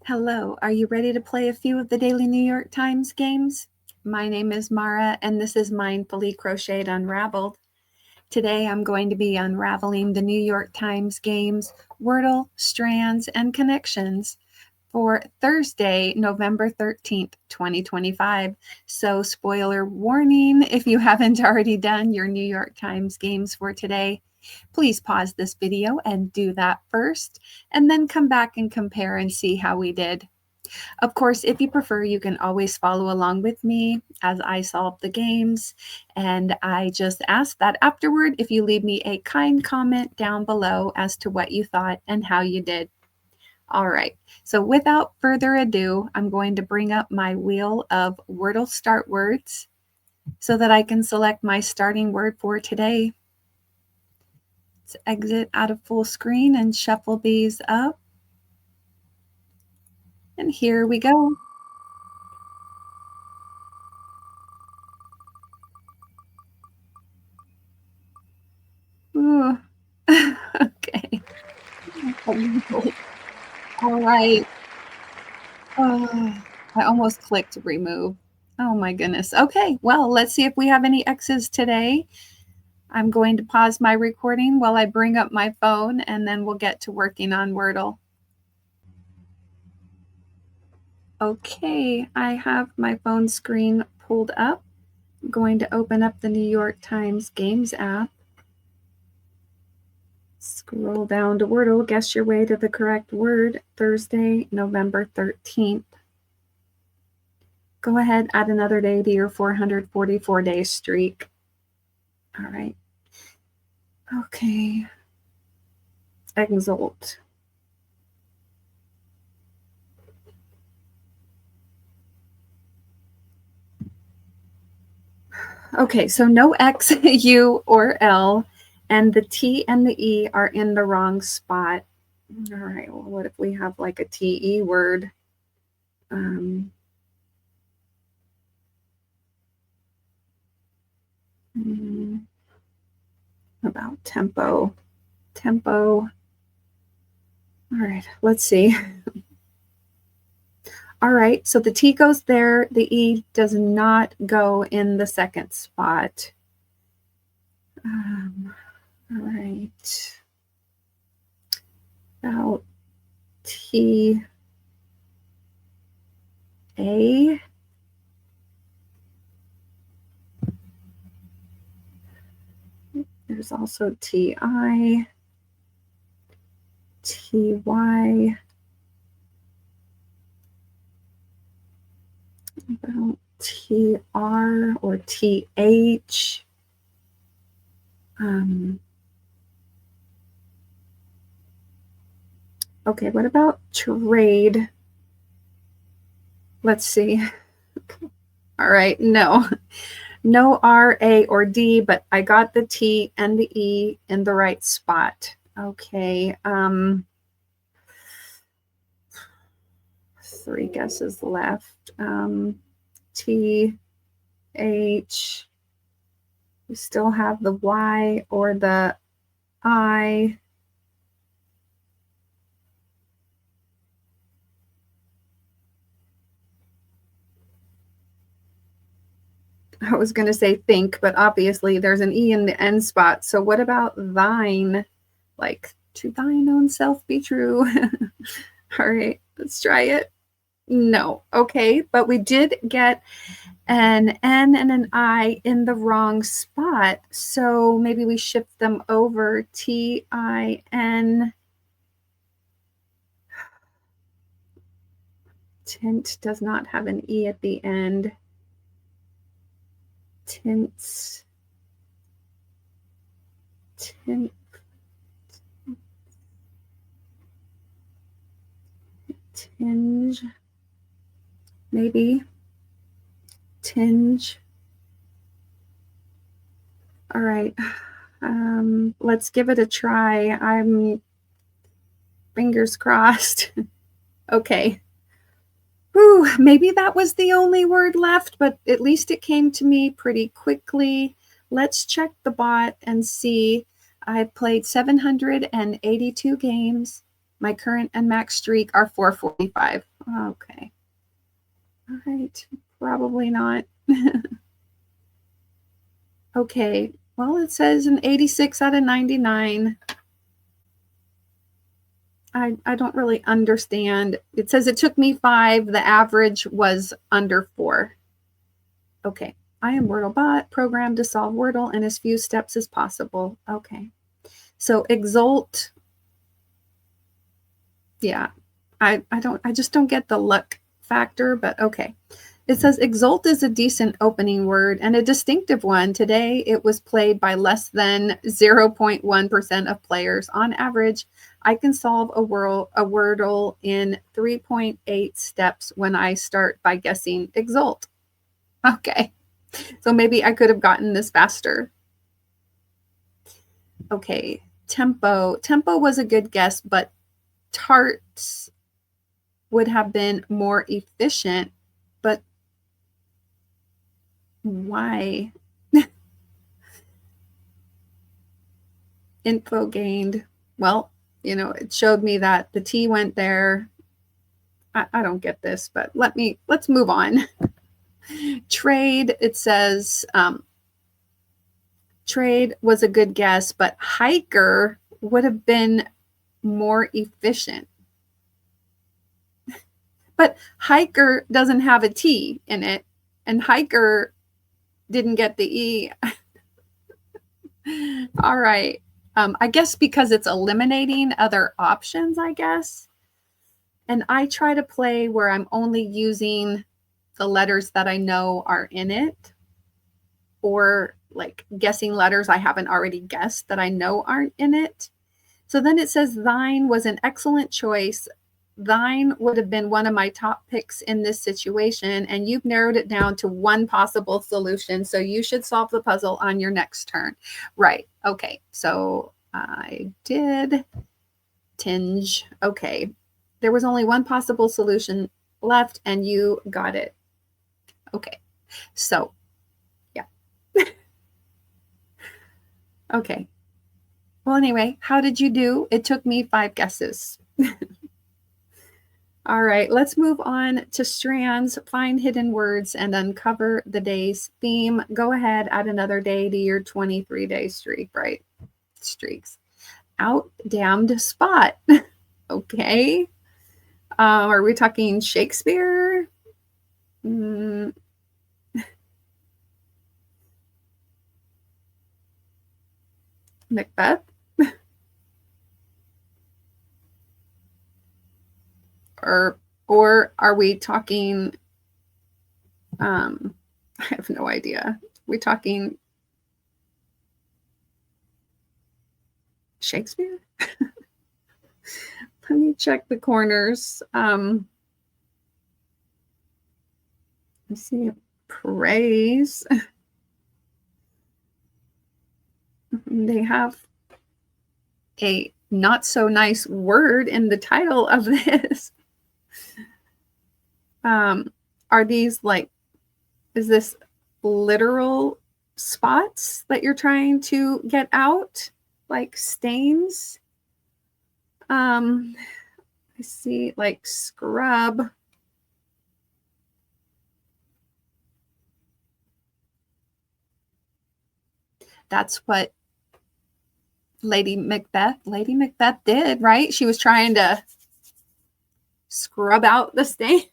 Hello, are you ready to play a few of the daily New York Times games? My name is Mara, and this is Mindfully Crocheted Unraveled. Today I'm going to be unraveling the New York Times games WORDLE, STRANDS, and Connections for Thursday, November 13th, 2025. So spoiler warning, if you haven't already done your New York Times games for today, please pause this video and do that first, and then come back and compare and see how we did. Of course, if you prefer, you can always follow along with me as I solve the games. And I just ask that afterward, if you leave me a kind comment down below as to what you thought and how you did. All right, so without further ado, I'm going to bring up my wheel of Wordle start words so that I can select my starting word for today. Let's exit out of full screen and shuffle these up. And here we go. Ooh. Okay. All right. Oh, I almost clicked remove. Oh my goodness. Okay, well, let's see if we have any X's today. I'm going to pause my recording while I bring up my phone, and then we'll get to working on Wordle. Okay, I have my phone screen pulled up. I'm going to open up the New York Times Games app. Scroll down to Wordle, guess your way to the correct word, Thursday, November 13th. Go ahead, add another day to your 444-day streak. All right. Okay. Exult. Okay, so no X, U, or L, and the T and the E are in the wrong spot. All right, well, what if we have like a TE word? About tempo. Tempo. All right, let's see. All right, so the T goes there. The E does not go in the second spot. All right. About T, A. There's also TI, TY, about TR or TH. Okay, what about trade? Let's see. All right, no. No R, A, or D, but I got the T and the E in the right spot. Okay. 3 guesses left. T, H. We still have the Y or the I. I was going to say think, but obviously there's an E in the end spot. So what about thine? Like, to thine own self be true. All right, let's try it. No. Okay, but we did get an N and an I in the wrong spot. So maybe we shift them over. T-I-N. Tint does not have an E at the end. Tints. Tint. Tinge. Maybe. Tinge. All right. Let's give it a try. I'm fingers crossed. Okay. Whew, maybe that was the only word left, but at least it came to me pretty quickly. Let's check the bot and see. I played 782 games. My current and max streak are 445. Okay. All right. Probably not. Okay. Well, it says an 86 out of 99. I don't really understand. It says it took me 5. The average was under 4. Okay. I am WordleBot, programmed to solve Wordle in as few steps as possible. Okay. So exult. Yeah. I just don't get the luck factor, but okay. It says exult is a decent opening word and a distinctive one. Today, it was played by less than 0.1% of players. On average, I can solve a Wordle in 3.8 steps when I start by guessing exult. Okay, so maybe I could have gotten this faster. Okay, tempo. Tempo was a good guess, but tarts would have been more efficient, but why? Info gained. Well, it showed me that the T went there. I don't get this, but let's move on. Trade, it says trade was a good guess, but hiker would have been more efficient. But hiker doesn't have a T in it, and hiker didn't get the E. All right. I guess because it's eliminating other options, I guess. And I try to play where I'm only using the letters that I know are in it, or like guessing letters I haven't already guessed that I know aren't in it. So then it says thine was an excellent choice. Thine would have been one of my top picks in this situation, and you've narrowed it down to one possible solution. So you should solve the puzzle on your next turn. Right. Okay. So I did tinge. Okay. There was only one possible solution left, and you got it. Okay. So, yeah. Okay. Well, anyway, how did you do? It took me 5 guesses. All right, let's move on to strands, find hidden words, and uncover the day's theme. Go ahead, add another day to your 23-day streak, right? Streaks. Out damned spot. Okay. Are we talking Shakespeare? Macbeth? Or are we talking, I have no idea. Are we talking Shakespeare? Let me check the corners. Let's see, praise. They have a not so nice word in the title of this. Are these like, is this literal spots that you're trying to get out? Like stains? I see like scrub. That's what Lady Macbeth did, right? She was trying to scrub out the stain.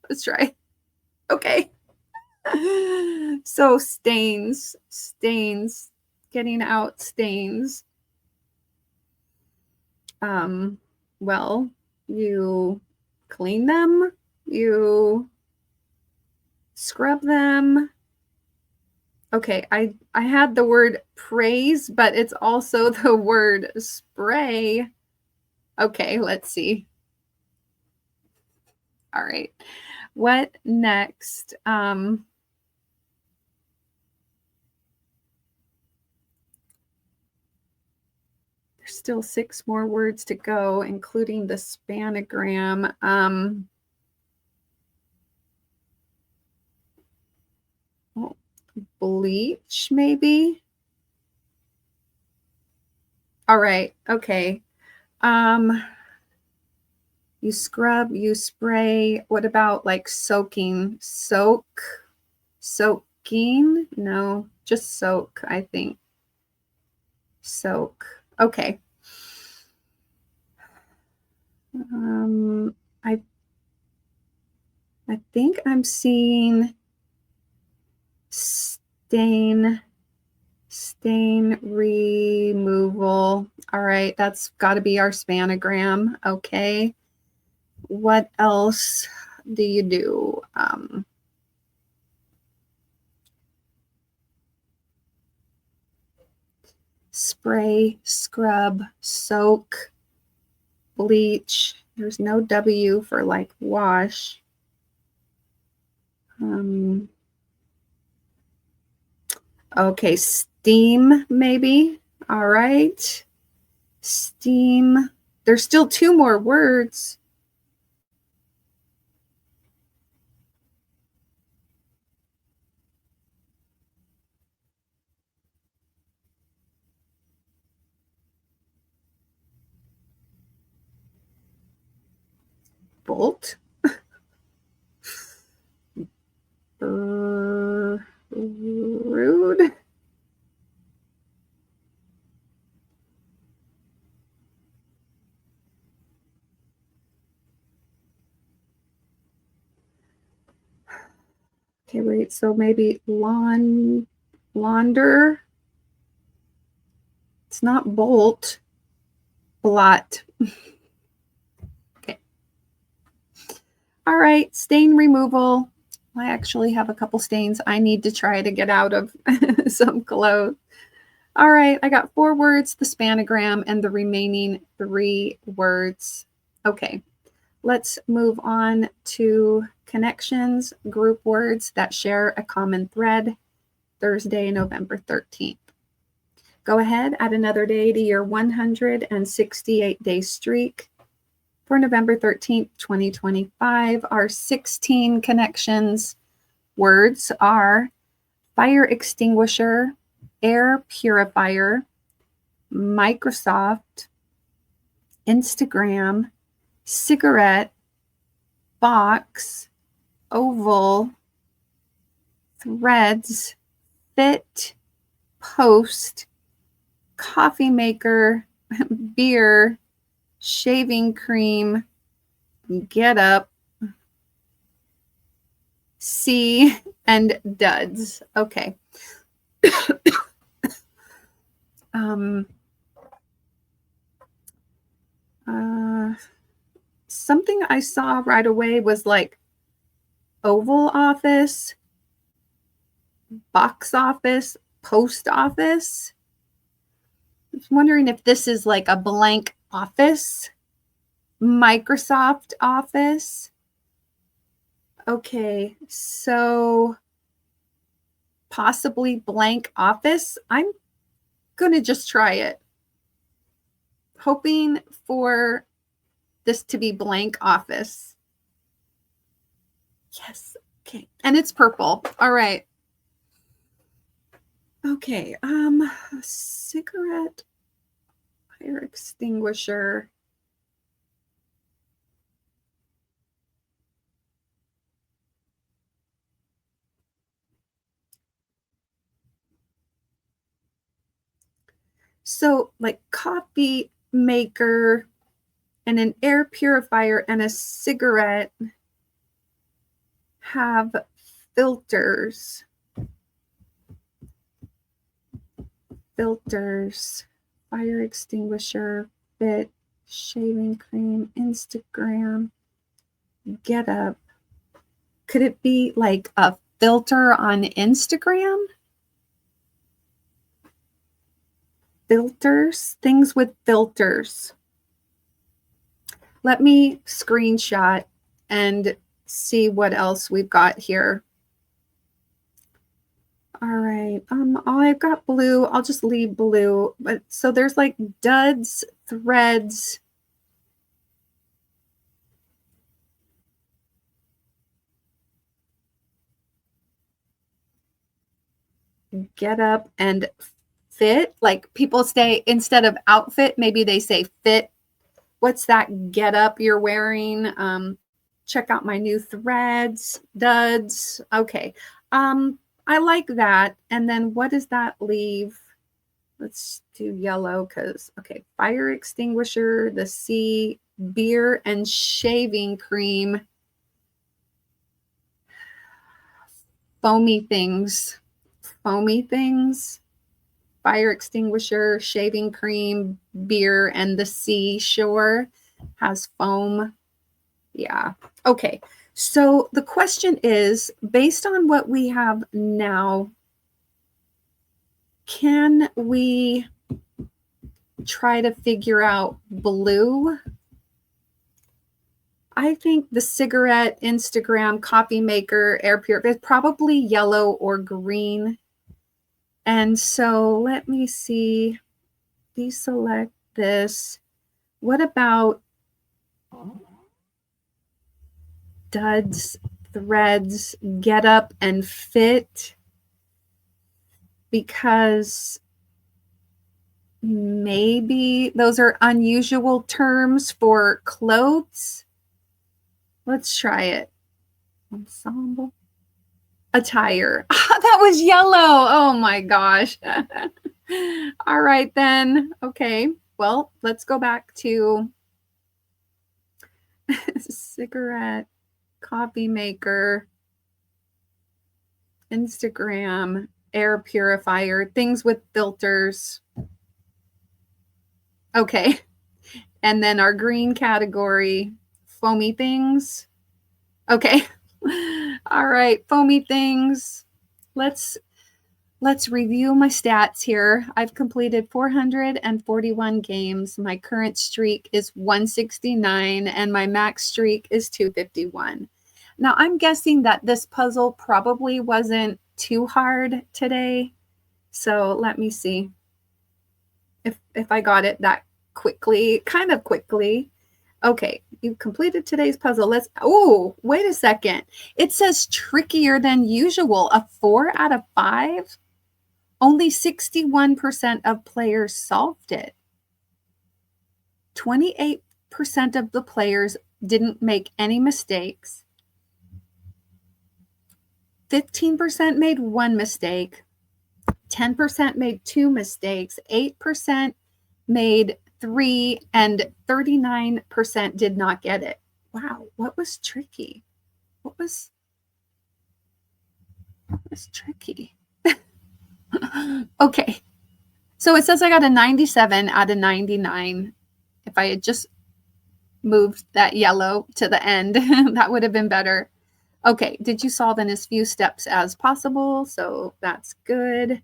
That's right. Okay. So stains, getting out stains. Well, you clean them, you scrub them. Okay, I had the word praise, but it's also the word spray. Okay, let's see. All right. What next? There's still 6 more words to go, including the spanogram. Bleach, maybe? All right. Okay. You scrub, you spray. What about like soaking? Soaking? No, just soak, I think. Soak. Okay. I think I'm seeing stain removal. All right, that's got to be our spanogram. Okay. What else do you do? Spray, scrub, soak, bleach. There's no W for like wash. Okay, steam maybe. All right. Steam. There's still 2 more words. Bolt. Rude. Okay, wait. So maybe launder. It's not bolt. Blot. Okay. All right. Stain removal. I actually have a couple stains I need to try to get out of some clothes. All right. I got 4 words, the spanogram, and the remaining 3 words. Okay. Let's move on to connections, group words that share a common thread. Thursday, November 13th. Go ahead, add another day to your 168-day streak. For November 13th, 2025, our 16 connections words are fire extinguisher, air purifier, Microsoft, Instagram, cigarette, box, oval, threads, fit, post, coffee maker, beer, shaving cream, get up, see, and duds. Okay. Something I saw right away was like Oval Office, box office, post office. I was wondering if this is like a blank office, Microsoft Office. Okay, so possibly blank office. I'm going to just try it, hoping for this to be blank office. Yes. Okay. And it's purple. All right. Okay. Cigarette, fire extinguisher. So like coffee maker and an air purifier and a cigarette have filters. Filters, fire extinguisher, fit, shaving cream, Instagram, get up. Could it be like a filter on Instagram? Filters, things with filters. Let me screenshot and see what else we've got here. All right. I've got blue. I'll just leave blue. But so there's like duds, threads. Get up and fit. Like people say instead of outfit, maybe they say fit. what's that get up you're wearing? Check out my new threads, duds. Okay. I like that. And then what does that leave? Let's do yellow because, okay, fire extinguisher, the C, beer and shaving cream, foamy things, fire extinguisher, shaving cream, beer, and the seashore has foam. Yeah. Okay. So the question is, based on what we have now, can we try to figure out blue? I think the cigarette, Instagram, coffee maker, air purifier is probably yellow or green. And so let me see. Deselect this. What about duds, threads, get up, and fit? Because maybe those are unusual terms for clothes. Let's try it. Ensemble. Attire. That was yellow. Oh my gosh. All right then. Okay. Well, let's go back to cigarette, coffee maker, Instagram, air purifier, things with filters. Okay. And then our green category, foamy things. Okay. All right, foamy things. Let's review my stats here. I've completed 441 games. My current streak is 169 and my max streak is 251. Now, I'm guessing that this puzzle probably wasn't too hard today. So let me see if I got it that quickly, kind of quickly. Okay, you completed today's puzzle. Oh, wait a second. It says trickier than usual. A 4 out of 5? Only 61% of players solved it. 28% of the players didn't make any mistakes. 15% made 1 mistake. 10% made 2 mistakes. 8% made 3, and 39% did not get it. Wow, what was tricky? What was tricky? Okay, so it says I got a 97 out of 99. If I had just moved that yellow to the end, that would have been better. Okay, did you solve in as few steps as possible? So that's good.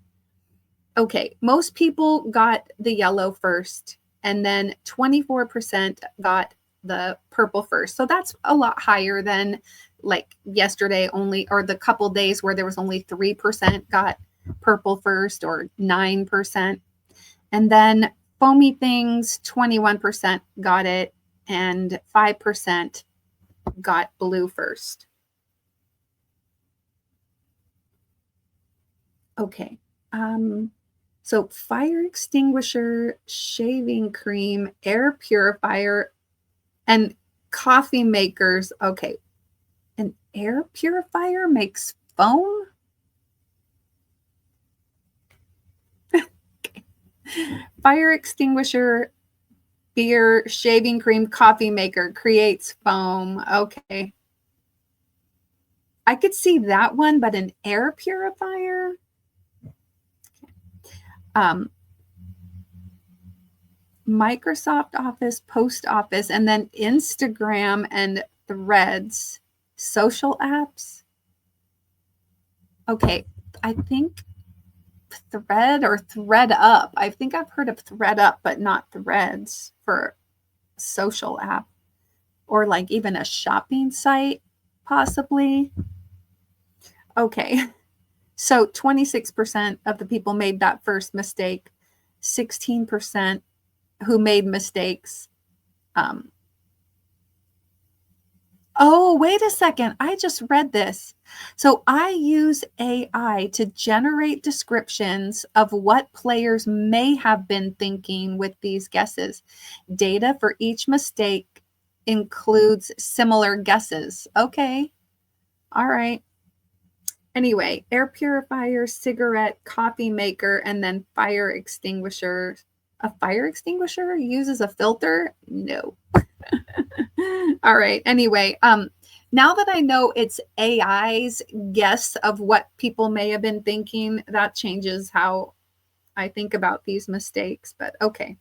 Okay, most people got the yellow first, and then 24% got the purple first. So that's a lot higher than like yesterday only, or the couple days where there was only 3% got purple first, or 9%. And then foamy things, 21% got it, and 5% got blue first. Okay. So fire extinguisher, shaving cream, air purifier, and coffee makers. Okay. An air purifier makes foam? Okay. Fire extinguisher, beer, shaving cream, coffee maker creates foam. Okay. I could see that one, but an air purifier? Microsoft Office, Post Office, and then Instagram and Threads, social apps. Okay, I think Thread or Thread Up. I think I've heard of Thread Up, but not Threads for social app, or like even a shopping site, possibly. Okay, so 26% of the people made that first mistake. 16% who made mistakes. Oh, wait a second. I just read this. So I use AI to generate descriptions of what players may have been thinking with these guesses. Data for each mistake includes similar guesses. Okay. All right. Anyway, air purifier, cigarette, coffee maker, and then fire extinguisher. A fire extinguisher uses a filter? No. All right. Anyway, now that I know it's AI's guess of what people may have been thinking, that changes how I think about these mistakes. But okay,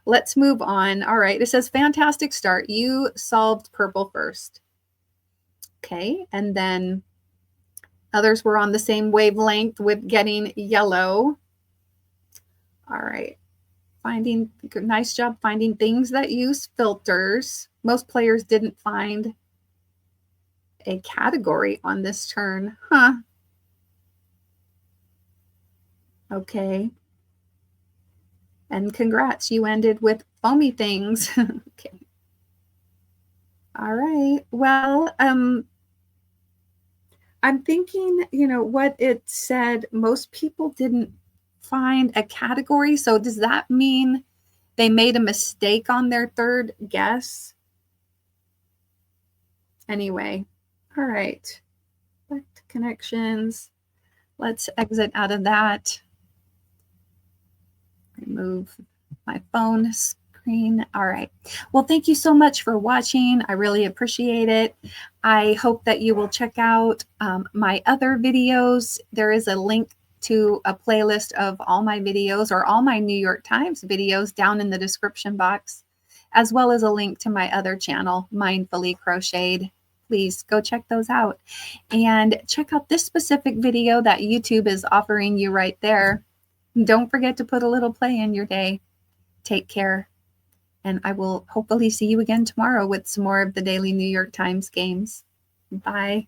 let's move on. All right. It says fantastic start. You solved purple first. Okay. And then others were on the same wavelength with getting yellow. All right. Nice job finding things that use filters. Most players didn't find a category on this turn. Huh. Okay. And congrats, you ended with foamy things. Okay. All right. Well, I'm thinking, what it said, most people didn't find a category. So does that mean they made a mistake on their third guess? Anyway, all right. Back to connections. Let's exit out of that. Remove my phone screen. All right. Well, thank you so much for watching. I really appreciate it. I hope that you will check out my other videos. There is a link to a playlist of all my videos or all my New York Times videos down in the description box, as well as a link to my other channel, Mindfully Crocheted. Please go check those out. And check out this specific video that YouTube is offering you right there. Don't forget to put a little play in your day. Take care. And I will hopefully see you again tomorrow with some more of the daily New York Times games. Bye.